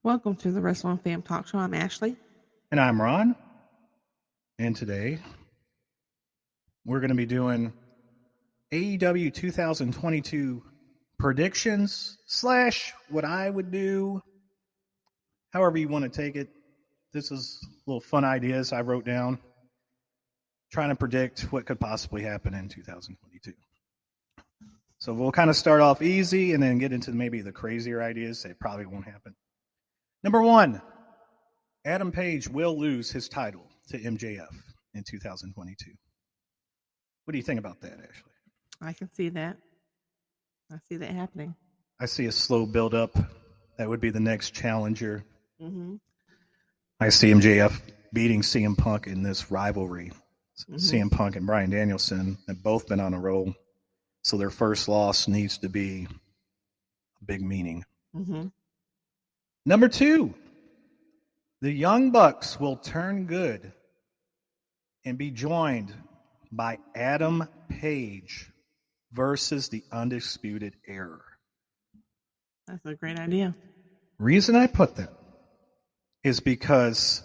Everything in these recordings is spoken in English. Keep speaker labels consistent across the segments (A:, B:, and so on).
A: Welcome to the Wrestling Fam Talk Show. I'm Ashley.
B: And I'm Ron. And today we're going to be doing AEW 2022 predictions / what I would do. However you want to take it. This is little fun ideas I wrote down. Trying to predict what could possibly happen in 2022. So we'll kind of start off easy and then get into maybe the crazier ideas that probably won't happen. Number 1, Adam Page will lose his title to MJF in 2022. What do you think about that, Ashley?
A: I can see that. I see that happening.
B: I see a slow build-up. That would be the next challenger.
A: Mm-hmm.
B: I see MJF beating CM Punk in this rivalry. Mm-hmm. CM Punk and Bryan Danielson have both been on a roll, so their first loss needs to be a big meaning.
A: Mm-hmm.
B: Number 2, the Young Bucks will turn good and be joined by Adam Page versus the Undisputed Era.
A: That's a great idea.
B: Reason I put that is because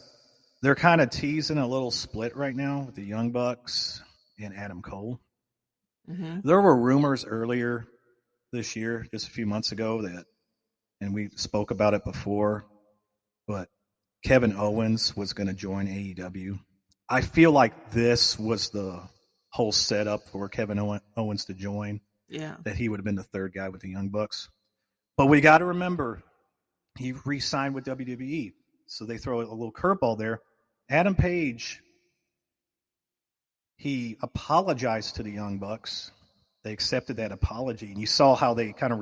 B: they're kind of teasing a little split right now with the Young Bucks and Adam Cole.
A: Mm-hmm.
B: There were rumors earlier this year, just a few months ago, and we spoke about it before, but Kevin Owens was going to join AEW. I feel like this was the whole setup for Kevin Owens to join.
A: Yeah.
B: That he would have been the third guy with the Young Bucks. But we got to remember, he re-signed with WWE. So they throw a little curveball there. Adam Page, he apologized to the Young Bucks. They accepted that apology. And you saw how they kind of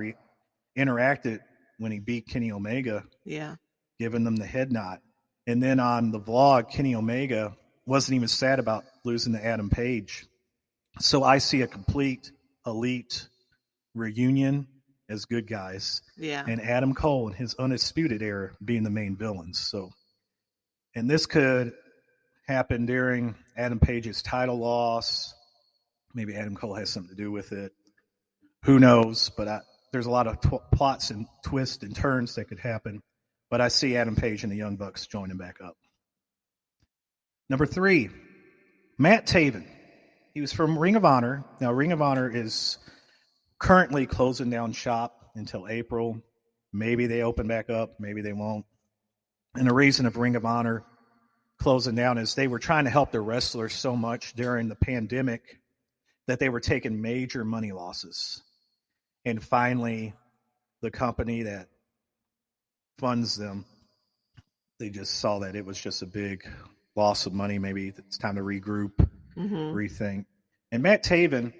B: interacted when he beat Kenny Omega.
A: Yeah.
B: Giving them the head nod. And then on the vlog, Kenny Omega wasn't even sad about losing to Adam Page. So I see a complete elite reunion as good guys.
A: Yeah.
B: And Adam Cole and his Undisputed Era being the main villains. So, and this could happen during Adam Page's title loss. Maybe Adam Cole has something to do with it. Who knows? But there's a lot of plots and twists and turns that could happen. But I see Adam Page and the Young Bucks joining back up. Number 3, Matt Taven. He was from Ring of Honor. Now, Ring of Honor is currently closing down shop until April. Maybe they open back up. Maybe they won't. And the reason of Ring of Honor closing down is they were trying to help their wrestlers so much during the pandemic that they were taking major money losses. And finally, the company that funds them, they just saw that it was just a big loss of money. Maybe it's time to regroup, rethink. And Matt Taven,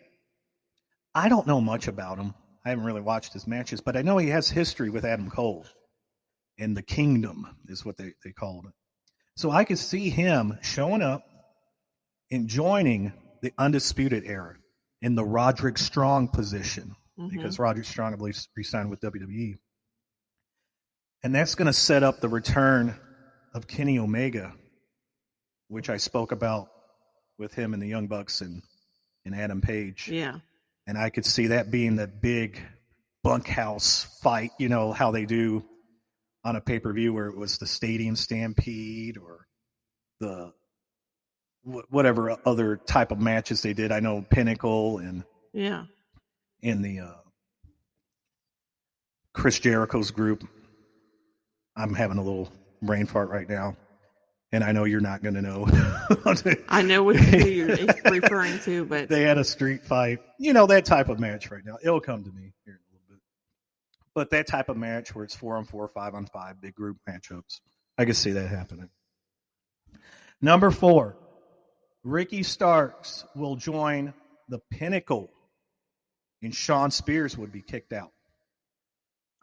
B: I don't know much about him. I haven't really watched his matches, but I know he has history with Adam Cole. And the Kingdom is what they called it. So I could see him showing up and joining the Undisputed Era in the Roderick Strong position, because Roderick Strong, I believe, re-signed with WWE. And that's going to set up the return of Kenny Omega, which I spoke about with him and the Young Bucks and Adam Page.
A: Yeah.
B: And I could see that being the big bunkhouse fight, you know, how they do on a pay-per-view where it was the Stadium Stampede or the whatever other type of matches they did. I know Pinnacle and the Chris Jericho's group. I'm having a little brain fart right now, and I know you're not going to know.
A: I know what you're referring to, but
B: they had a street fight. You know, that type of match right now. It'll come to me here in a little bit. But that type of match where it's 4-on-4, 5-on-5, big group matchups, I can see that happening. Number 4, Ricky Starks will join the Pinnacle, and Shawn Spears would be kicked out.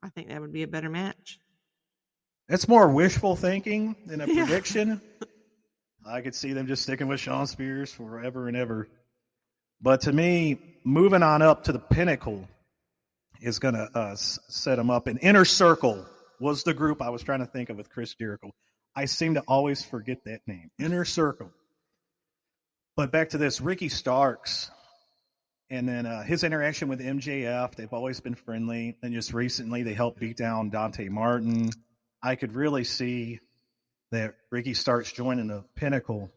A: I think that would be a better match.
B: That's more wishful thinking than a prediction. I could see them just sticking with Shawn Spears forever and ever. But to me, moving on up to the Pinnacle is going to set them up. And Inner Circle was the group I was trying to think of with Chris Jericho. I seem to always forget that name, Inner Circle. But back to this, Ricky Starks, and then his interaction with MJF, they've always been friendly. And just recently, they helped beat down Dante Martin. I could really see that Ricky Starks joining the Pinnacle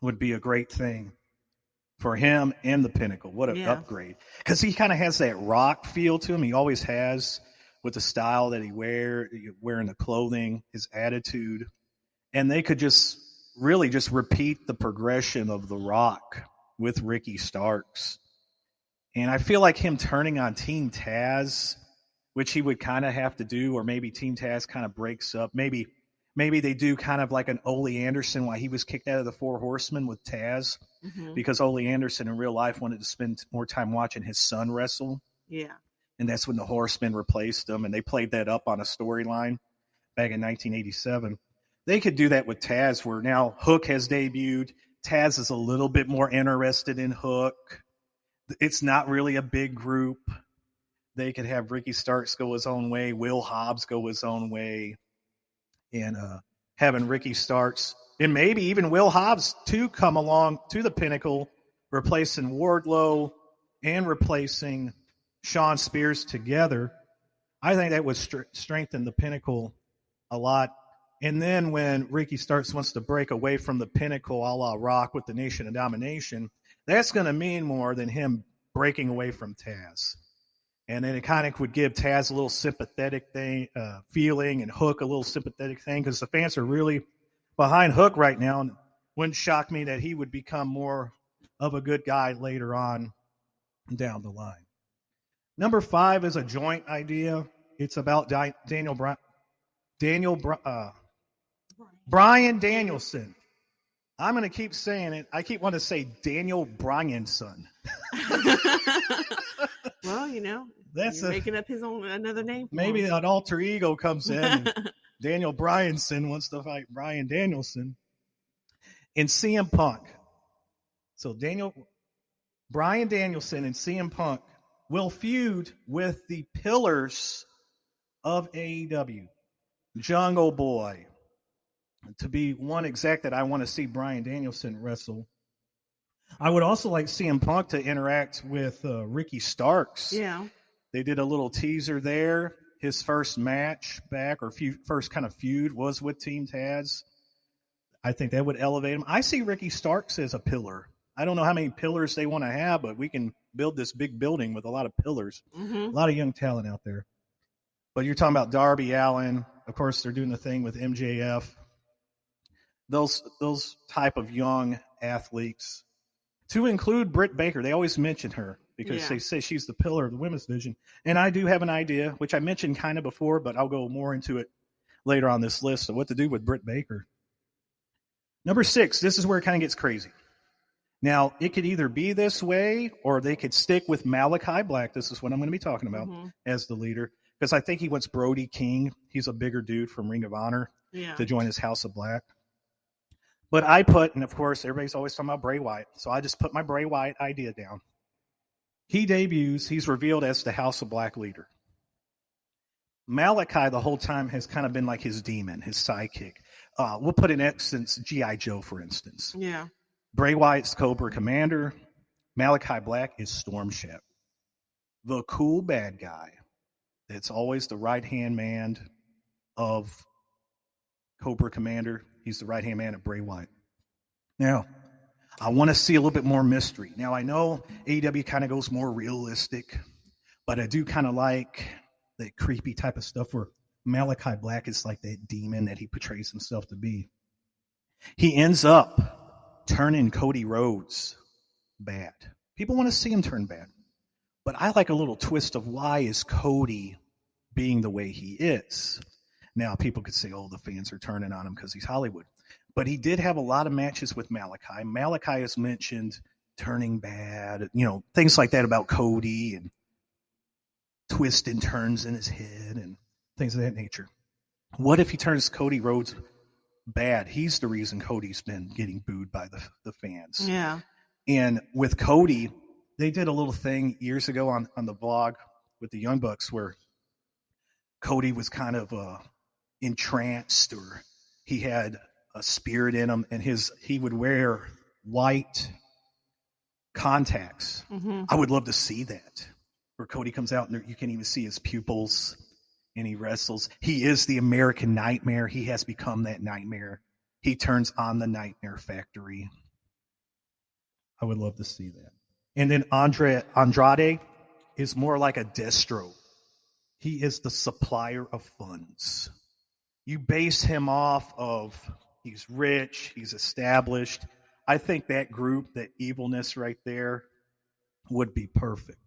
B: would be a great thing for him and the Pinnacle. What an upgrade. Because he kind of has that rock feel to him. He always has, with the style that he wearing the clothing, his attitude. And they could just really just repeat the progression of the Rock with Ricky Starks. And I feel like him turning on Team Taz, which he would kind of have to do, or maybe Team Taz kind of breaks up. Maybe they do kind of like an Ole Anderson, why he was kicked out of the Four Horsemen with Taz, because Ole Anderson in real life wanted to spend more time watching his son wrestle.
A: Yeah.
B: And that's when the Horsemen replaced him, and they played that up on a storyline back in 1987. They could do that with Taz, where now Hook has debuted. Taz is a little bit more interested in Hook. It's not really a big group. They could have Ricky Starks go his own way, Will Hobbs go his own way, and having Ricky Starks and maybe even Will Hobbs too come along to the Pinnacle, replacing Wardlow and replacing Shawn Spears together. I think that would strengthen the Pinnacle a lot. And then when Ricky Starks wants to break away from the Pinnacle, a la Rock with the Nation of Domination, that's going to mean more than him breaking away from Taz. And then it kind of would give Taz a little sympathetic feeling, and Hook a little sympathetic thing, because the fans are really behind Hook right now. And it wouldn't shock me that he would become more of a good guy later on down the line. Number 5 is a joint idea. It's about Bryan Danielson. I'm going to keep saying it. I keep wanting to say Daniel Bryan's son.
A: Well, that's making up his own another name.
B: Maybe an alter ego comes in. And Daniel Bryanson wants to fight Bryan Danielson and CM Punk. So Bryan Danielson and CM Punk will feud with the pillars of AEW. Jungle Boy, to be one exact, that I want to see Bryan Danielson wrestle. I would also like CM Punk to interact with Ricky Starks.
A: Yeah.
B: They did a little teaser there. His first match back, or first kind of feud, was with Team Taz. I think that would elevate him. I see Ricky Starks as a pillar. I don't know how many pillars they want to have, but we can build this big building with a lot of pillars. A lot of young talent out there. But you're talking about Darby Allin. Of course, they're doing the thing with MJF. Those type of young athletes. To include Britt Baker. They always mention her because they say she's the pillar of the women's division. And I do have an idea, which I mentioned kind of before, but I'll go more into it later on this list of what to do with Britt Baker. Number 6, this is where it kind of gets crazy. Now, it could either be this way, or they could stick with Malachi Black. This is what I'm going to be talking about as the leader, because I think he wants Brody King. He's a bigger dude from Ring of Honor to join his House of Black. But I put, and of course, everybody's always talking about Bray Wyatt, so I just put my Bray Wyatt idea down. He debuts, he's revealed as the House of Black leader. Malachi the whole time has kind of been like his demon, his sidekick. We'll put in essence G.I. Joe, for instance.
A: Yeah.
B: Bray Wyatt's Cobra Commander. Malachi Black is Storm Shadow, the cool bad guy that's always the right-hand man of Cobra Commander. He's the right-hand man of Bray Wyatt. Now, I want to see a little bit more mystery. Now, I know AEW kind of goes more realistic, but I do kind of like that creepy type of stuff where Malachi Black is like that demon that he portrays himself to be. He ends up turning Cody Rhodes bad. People want to see him turn bad. But I like a little twist of why is Cody being the way he is. Now, people could say, the fans are turning on him because he's Hollywood. But he did have a lot of matches with Malachi. Malachi has mentioned turning bad, things like that about Cody, and twists and turns in his head and things of that nature. What if he turns Cody Rhodes bad? He's the reason Cody's been getting booed by the fans.
A: Yeah.
B: And with Cody, they did a little thing years ago on the vlog with the Young Bucks where Cody was kind of entranced, or he had a spirit in him, and he would wear white contacts. I would love to see that, where Cody comes out and you can't even see his pupils, and he wrestles. He is the American Nightmare. He has become that nightmare. He turns on the Nightmare Factory. I would love to see that. And then Andrade is more like a Destro. He is the supplier of funds. You base him off of he's rich, he's established. I think that group, that evilness right there, would be perfect.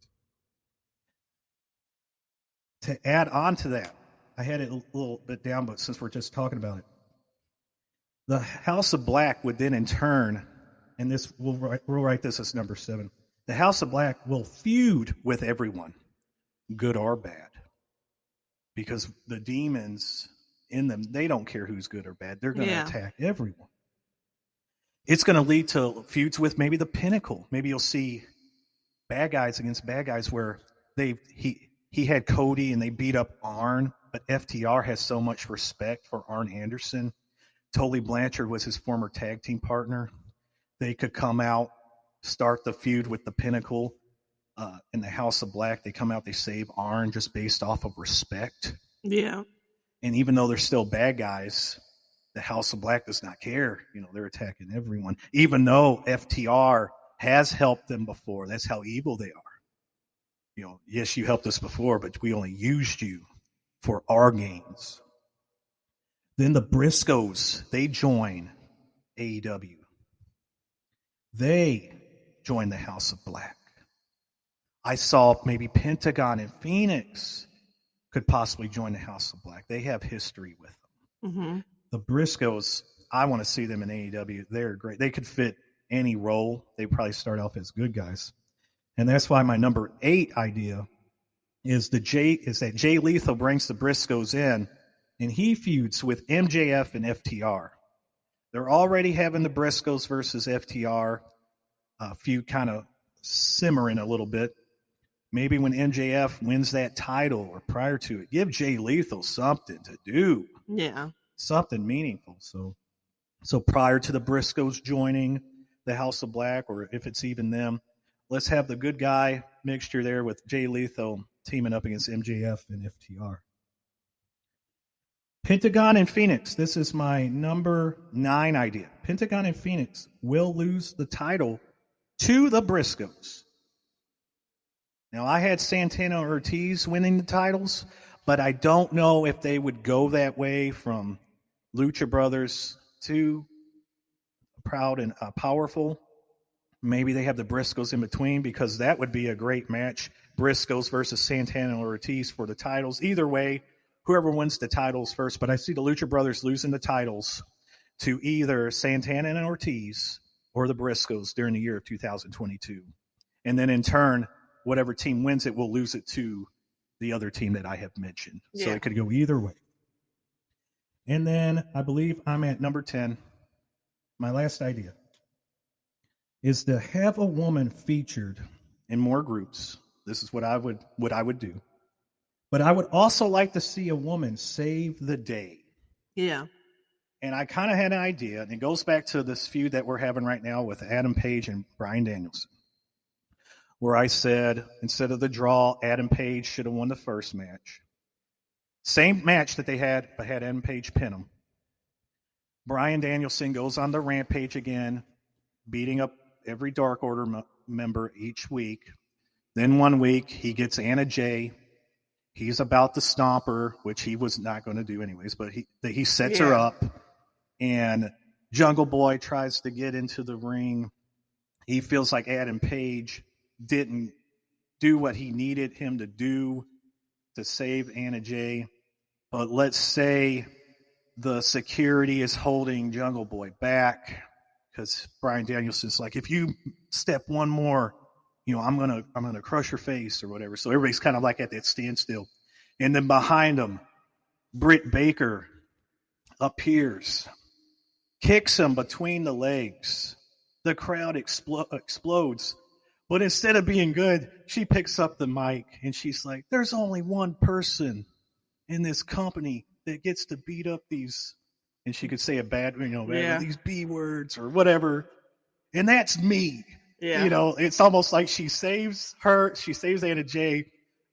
B: To add on to that, I had it a little bit down, but since we're just talking about it, the House of Black would then in turn, and this we'll write this as number 7. The House of Black will feud with everyone, good or bad, because the demons in them, they don't care who's good or bad. They're going to attack everyone. It's going to lead to feuds with maybe the Pinnacle. Maybe you'll see bad guys against bad guys where he had Cody and they beat up Arn, but FTR has so much respect for Arn Anderson. Tully Blanchard was his former tag team partner. They could come out, start the feud with the Pinnacle in the House of Black. They come out, they save Arn just based off of respect.
A: Yeah.
B: And even though they're still bad guys, the House of Black does not care. They're attacking everyone. Even though FTR has helped them before. That's how evil they are. Yes, you helped us before, but we only used you for our gains. Then the Briscoes, they join AEW. They join the House of Black. I saw maybe Pentagon and Phoenix could possibly join the House of Black. They have history with them.
A: Mm-hmm.
B: The Briscoes, I want to see them in AEW. They're great. They could fit any role. They probably start off as good guys. And that's why my number 8 idea is that Jay Lethal brings the Briscoes in, and he feuds with MJF and FTR. They're already having the Briscoes versus FTR feud kind of simmering a little bit. Maybe when MJF wins that title or prior to it, give Jay Lethal something to do.
A: Yeah.
B: Something meaningful. So prior to the Briscoes joining the House of Black, or if it's even them, let's have the good guy mixture there with Jay Lethal teaming up against MJF and FTR. Pentagon and Phoenix. This is my number 9 idea. Pentagon and Phoenix will lose the title to the Briscoes. Now, I had Santana Ortiz winning the titles, but I don't know if they would go that way from Lucha Brothers to Proud and Powerful. Maybe they have the Briscoes in between, because that would be a great match. Briscoes versus Santana Ortiz for the titles. Either way, whoever wins the titles first. But I see the Lucha Brothers losing the titles to either Santana and Ortiz or the Briscoes during the year of 2022. And then in turn, whatever team wins it will lose it to the other team that I have mentioned. Yeah. So it could go either way. And then I believe I'm at number 10. My last idea is to have a woman featured in more groups. This is what I would do. But I would also like to see a woman save the day.
A: Yeah.
B: And I kind of had an idea, and it goes back to this feud that we're having right now with Adam Page and Bryan Danielson, where I said, instead of the draw, Adam Page should have won the first match. Same match that they had, but had Adam Page pin him. Bryan Danielson goes on the rampage again, beating up every Dark Order member each week. Then one week, he gets Anna Jay. He's about to stomp her, which he was not going to do anyways, but he sets her up. And Jungle Boy tries to get into the ring. He feels like Adam Page didn't do what he needed him to do to save Anna Jay. But let's say the security is holding Jungle Boy back because Bryan Danielson's like, if you step one more, I'm gonna crush your face or whatever. So everybody's kind of like at that standstill. And then behind him, Britt Baker appears, kicks him between the legs. The crowd explodes. But instead of being good, she picks up the mic and she's like, there's only one person in this company that gets to beat up these, and she could say a bad, these B words or whatever. And that's me. Yeah. It's almost like she saves Anna Jay,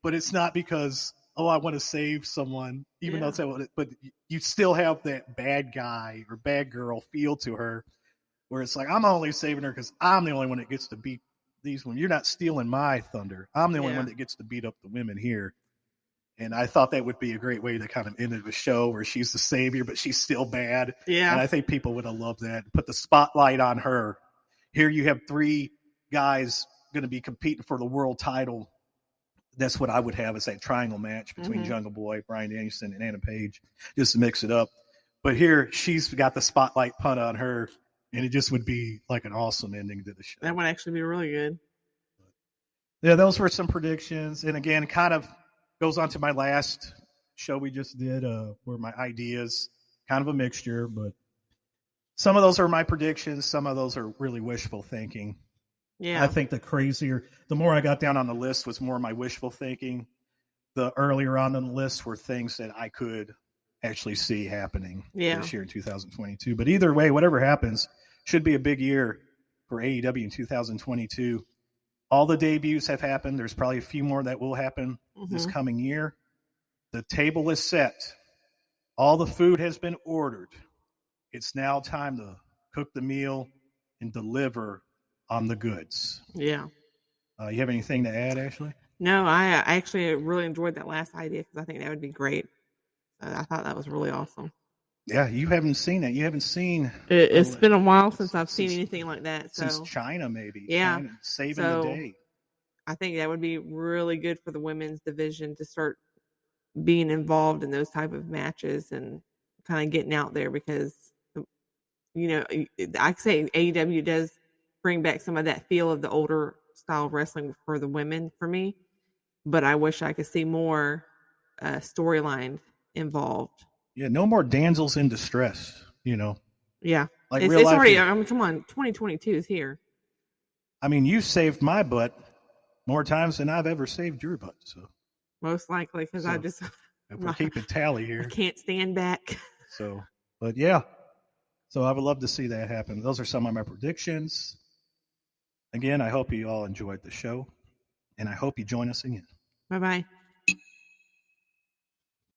B: but it's not because I want to save someone, even though it's but you still have that bad guy or bad girl feel to her, where it's like, I'm only saving her because I'm the only one that gets to beat these women. You're not stealing my thunder. I'm the only one that gets to beat up the women here. And I thought that would be a great way to kind of end the show where she's the savior, but she's still bad.
A: Yeah.
B: And I think people would have loved that. Put the spotlight on her. Here you have 3 guys going to be competing for the world title. That's what I would have as that triangle match between Jungle Boy, Bryan Danielson, and Adam Page, just to mix it up. But here she's got the spotlight put on her, and it just would be like an awesome ending to the show.
A: That would actually be really good.
B: Yeah, those were some predictions. And again, it kind of goes on to my last show we just did, where my ideas, kind of a mixture, but some of those are my predictions. Some of those are really wishful thinking.
A: Yeah.
B: I think the more I got down on the list was more my wishful thinking. The earlier on the list were things that I could actually see happening this year in 2022. But either way, whatever happens, should be a big year for AEW in 2022. All the debuts have happened. There's probably a few more that will happen this coming year. The table is set. All the food has been ordered. It's now time to cook the meal and deliver on the goods.
A: Yeah.
B: You have anything to add, Ashley?
A: No, I actually really enjoyed that last idea because I think that would be great. I thought that was really awesome.
B: Yeah, you haven't seen that. You haven't seen.
A: It's been a while since I've seen anything like that.
B: Since China, maybe.
A: Yeah.
B: China, saving the day.
A: I think that would be really good for the women's division to start being involved in those type of matches and kind of getting out there because, I say AEW does bring back some of that feel of the older style of wrestling for the women for me, but I wish I could see more storyline involved.
B: Yeah, no more damsels in distress,
A: Yeah.
B: Like
A: it's already, come on, 2022 is here.
B: I mean, you saved my butt more times than I've ever saved your butt. So
A: most likely, because
B: if we're keeping tally here,
A: I can't stand back.
B: So, but yeah, so I would love to see that happen. Those are some of my predictions. Again, I hope you all enjoyed the show, and I hope you join us again.
A: Bye-bye.